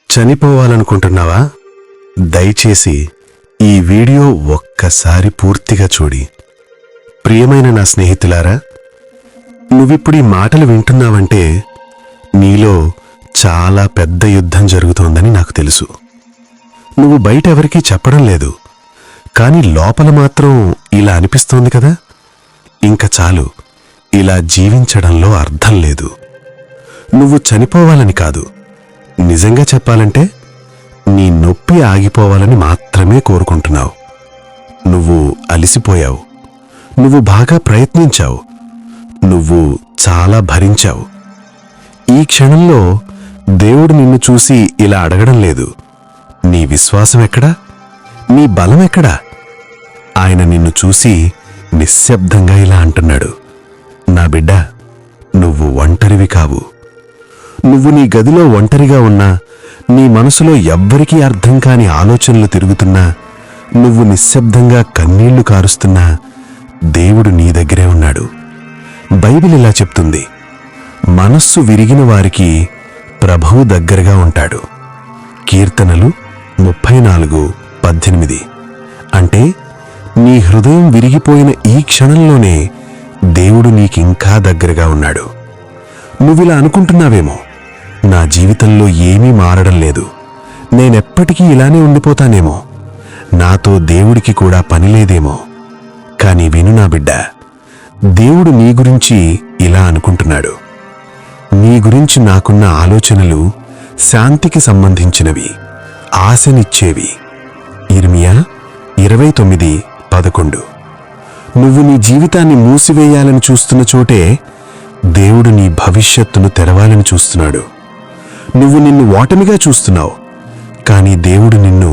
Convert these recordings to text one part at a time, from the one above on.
చనిపోవాలనుకుంటున్నావా? దయచేసి ఈ వీడియో ఒక్కసారి పూర్తిగా చూడి. ప్రియమైన నా స్నేహితులారా, నువ్విప్పుడీ మాటలు వింటున్నావంటే నీలో చాలా పెద్ద యుద్ధం జరుగుతోందని నాకు తెలుసు. నువ్వు బయట ఎవరికీ చెప్పడం లేదు, కానీ లోపల మాత్రం ఇలా అనిపిస్తోంది కదా, ఇంక చాలు, ఇలా జీవించడంలో అర్థం లేదు. నువ్వు చనిపోవాలని కాదు, నిజంగా చెప్పాలంటే నీ నొప్పి ఆగిపోవాలని మాత్రమే కోరుకుంటున్నావు. నువ్వు అలిసిపోయావు, నువ్వు బాగా ప్రయత్నించావు, నువ్వు చాలా భరించావు. ఈ క్షణంలో దేవుడు నిన్ను చూసి ఇలా అడగడం లేదు, నీ విశ్వాసం ఎక్కడా, నీ బలం ఎక్కడా? ఆయన నిన్ను చూసి నిశ్శబ్దంగా ఇలా అంటున్నాడు, నా బిడ్డ, నువ్వు ఒంటరివి కావు. నువ్వు నీ గదిలో ఒంటరిగా ఉన్నా, నీ మనసులో ఎవ్వరికీ అర్థం కాని ఆలోచనలు తిరుగుతున్నా, నువ్వు నిశ్శబ్దంగా కన్నీళ్లు కారుస్తున్నా, దేవుడు నీ దగ్గరే ఉన్నాడు. బైబిల్ ఇలా చెప్తుంది, మనస్సు విరిగిన వారికి ప్రభువు దగ్గరగా ఉంటాడు. కీర్తనలు 34:18. అంటే నీ హృదయం విరిగిపోయిన ఈ క్షణంలోనే దేవుడు నీకింకా దగ్గరగా ఉన్నాడు. నువ్విలా అనుకుంటున్నావేమో, నా జీవితంలో ఏమీ మారడం లేదు, నేనెప్పటికీ ఇలానే ఉండిపోతానేమో, నాతో దేవుడికి కూడా పనిలేదేమో. కాని విను నా బిడ్డ, దేవుడు నీ గురించి ఇలా అనుకుంటున్నాడు. నీ గురించి నాకున్న ఆలోచనలు శాంతికి సంబంధించినవి, ఆశనిచ్చేవి. ఇర్మియా 29:11. నువ్వు నీ జీవితాన్ని మూసివేయాలని చూస్తున్న చోటే దేవుడు నీ భవిష్యత్తును తెరవాలని చూస్తున్నాడు. నువ్వు నిన్ను ఓటమిగా చూస్తున్నావు, కానీ దేవుడు నిన్ను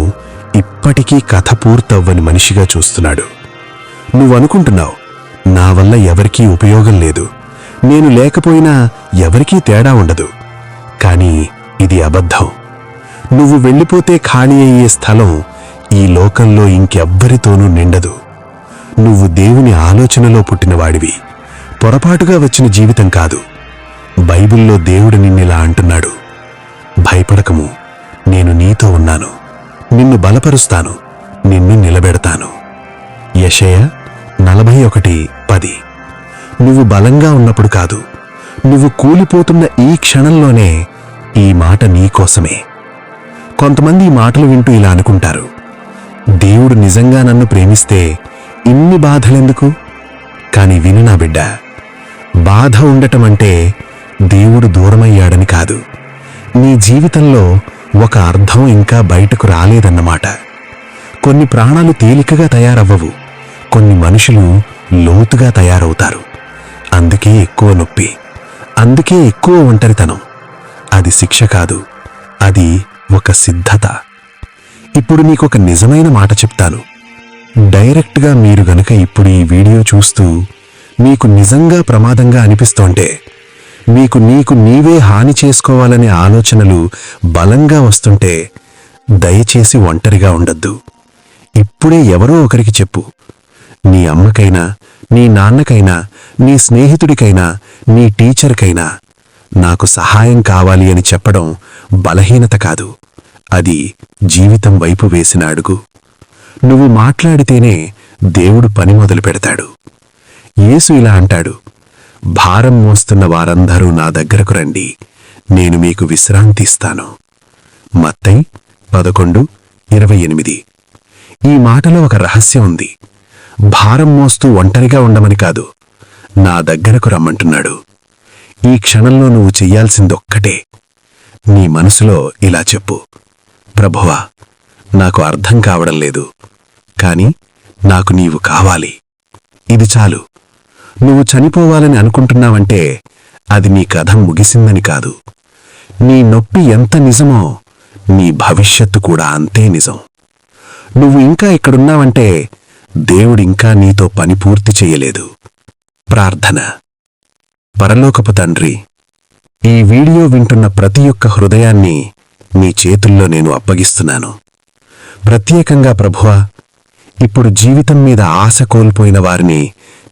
ఇప్పటికీ కథ పూర్తవ్వని మనిషిగా చూస్తున్నాడు. నువ్వనుకుంటున్నావు, నా వల్ల ఎవరికీ ఉపయోగం లేదు, నేను లేకపోయినా ఎవరికీ తేడా ఉండదు. కానీ ఇది అబద్ధం. నువ్వు వెళ్ళిపోతే ఖాళీ అయ్యే స్థలం ఈ లోకంలో ఇంకెవ్వరితోనూ నిండదు. నువ్వు దేవుని ఆలోచనలో పుట్టినవాడివి, పొరపాటుగా వచ్చిన జీవితం కాదు. బైబిల్లో దేవుడు నిన్నిలా అంటున్నాడు, భయపడకము, నేను నీతో ఉన్నాను, నిన్ను బలపరుస్తాను, నిన్ను నిలబెడతాను. యెషయా 41:10. నువ్వు బలంగా ఉన్నప్పుడు కాదు, నువ్వు కూలిపోతున్న ఈ క్షణంలోనే ఈ మాట నీకోసమే. కొంతమంది ఈ మాటలు వింటూ ఇలా అనుకుంటారు, దేవుడు నిజంగా నన్ను ప్రేమిస్తే ఇన్ని బాధలెందుకు? కాని విను నా బిడ్డ, బాధ ఉండటం అంటే దేవుడు దూరమయ్యాడని కాదు, నీ జీవితంలో ఒక అర్థం ఇంకా బయటకు రాలేదన్నమాట. కొన్ని ప్రాణాలు తేలికగా తయారవ్వవు, కొన్ని మనుషులు లోతుగా తయారవుతారు. అందుకే ఎక్కువ నొప్పి, అందుకే ఎక్కువ ఒంటరితనం. అది శిక్ష కాదు, అది ఒక సిద్ధత. ఇప్పుడు నీకొక నిజమైన మాట చెప్తాను. డైరెక్ట్గా మీరు గనక ఇప్పుడు ఈ వీడియో చూస్తూ మీకు నిజంగా ప్రమాదంగా అనిపిస్తోంటే, నీకు నీవే హాని చేసుకోవాలనే ఆలోచనలు బలంగా వస్తుంటే, దయచేసి ఒంటరిగా ఉండొద్దు. ఇప్పుడే ఎవరో ఒకరికి చెప్పు. నీ అమ్మకైనా, నీ నాన్నకైనా, నీ స్నేహితుడికైనా, నీ టీచర్కైనా, నాకు సహాయం కావాలి అని చెప్పడం బలహీనత కాదు, అది జీవితం వైపు వేసిన అడుగు. నువ్వు మాట్లాడితేనే దేవుడు పని మొదలు పెడతాడు. యేసు ఇలా అంటాడు, భారం మోస్తున్న వారందరూ నా దగ్గరకు రండి, నేను మీకు విశ్రాంతి ఇస్తాను. మత్తయి 11:28. ఈ మాటలో ఒక రహస్యం ఉంది. భారం మోస్తూ ఒంటరిగా ఉండమని కాదు, నా దగ్గరకు రమ్మంటున్నాడు. ఈ క్షణంలో నువ్వు చెయ్యాల్సిందొక్కటే. నీ మనసులో ఇలా చెప్పు, ప్రభువా, నాకు అర్థం కావడం లేదు, కాని నాకు నీవు కావాలి. ఇది చాలు. నువ్వు చనిపోవాలని అనుకుంటున్నావంటే అది నీ కథ ముగిసిందని కాదు. నీ నొప్పి ఎంత నిజమో నీ భవిష్యత్తు కూడా అంతే నిజం. నువ్వు ఇంకా ఇక్కడున్నావంటే దేవుడింకా నీతో పని పూర్తి చెయ్యలేదు. ప్రార్థన. పరలోకపు తండ్రి, ఈ వీడియో వింటున్న ప్రతి ఒక్క హృదయాన్ని నీ చేతుల్లో నేను అప్పగిస్తున్నాను. ప్రత్యేకంగా ప్రభువా, ఇప్పుడు జీవితం మీద ఆశ కోల్పోయిన వారిని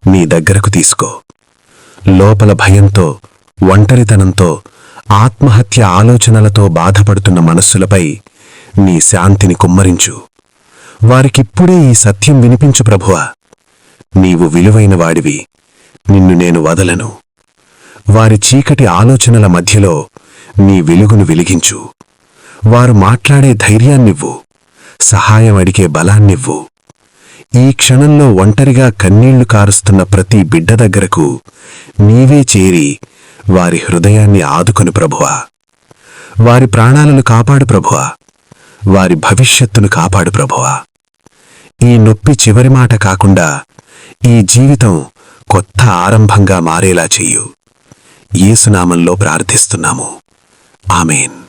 నీ దగ్గరకు తీసుకో. లోపల భయంతో, ఒంటరితనంతో, ఆత్మహత్య ఆలోచనలతో బాధపడుతున్న మనస్సులపై నీ శాంతిని కుమ్మరించు. వారికిప్పుడే ఈ సత్యం వినిపించు ప్రభువా. నీవు విలువైన వాడివి, నిన్ను నేను వదలను. వారి చీకటి ఆలోచనల మధ్యలో నీ వెలుగును వెలిగించు. వారు మాట్లాడే ధైర్యాన్నివ్వు, సహాయం అడిగే బలాన్నివ్వు. ఈ క్షణంలో ఒంటరిగా కన్నీళ్లు కారుస్తున్న ప్రతి బిడ్డ దగ్గరకు నీవే చేరి వారి హృదయాన్ని ఆదుకొను ప్రభువా. వారి ప్రాణాలను కాపాడు ప్రభువా. వారి భవిష్యత్తును కాపాడు ప్రభువా. ఈ నొప్పి చివరి మాట కాకుండా ఈ జీవితం కొత్త ఆరంభంగా మారేలా చెయ్యు. యేసునామంలో ప్రార్థిస్తున్నాము. ఆమేన్.